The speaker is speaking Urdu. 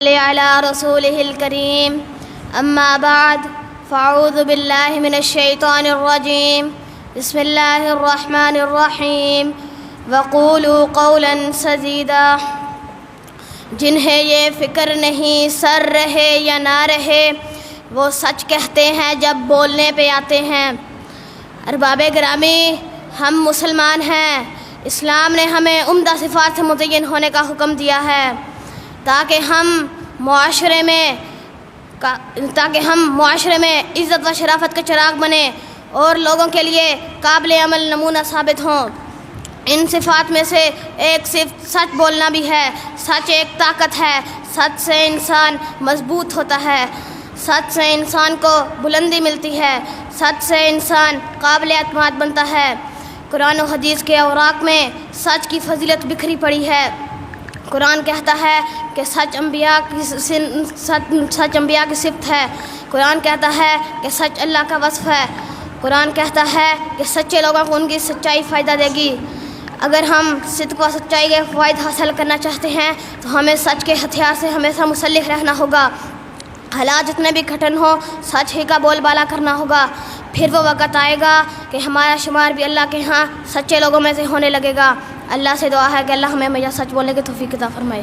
على رسوله الكريم اما بعد فاعوذ باللہ من الشیطان الرجیم بسم اللہ الرحمن الرحیم وقولوا قولا سدیدا۔ جنہیں یہ فکر نہیں سر رہے یا نہ رہے وہ سچ کہتے ہیں جب بولنے پہ آتے ہیں۔ ارباب گرامی، ہم مسلمان ہیں، اسلام نے ہمیں عمدہ صفات سے مزین ہونے کا حکم دیا ہے تاکہ ہم معاشرے میں عزت و شرافت کا چراغ بنیں اور لوگوں کے لیے قابل عمل نمونہ ثابت ہوں۔ ان صفات میں سے ایک صرف سچ بولنا بھی ہے۔ سچ ایک طاقت ہے، سچ سے انسان مضبوط ہوتا ہے، سچ سے انسان کو بلندی ملتی ہے، سچ سے انسان قابل اعتماد بنتا ہے۔ قرآن و حدیث کے اوراق میں سچ کی فضیلت بکھری پڑی ہے۔ قرآن کہتا ہے کہ سچ انبیاء کی صفت ہے۔ قرآن کہتا ہے کہ سچ اللہ کا وصف ہے۔ قرآن کہتا ہے کہ سچے لوگوں کو ان کی سچائی فائدہ دے گی۔ اگر ہم صدق و سچائی کے فوائد حاصل کرنا چاہتے ہیں تو ہمیں سچ کے ہتھیار سے ہمیشہ مسلح رہنا ہوگا۔ حالات جتنے بھی کٹھن ہوں، سچ ہی کا بول بالا کرنا ہوگا۔ پھر وہ وقت آئے گا کہ ہمارا شمار بھی اللہ کے ہاں سچے لوگوں میں سے ہونے لگے گا۔ اللہ سے دعا ہے کہ اللہ ہمیں ہمیشہ سچ بولنے کی توفیق عطا فرمائے۔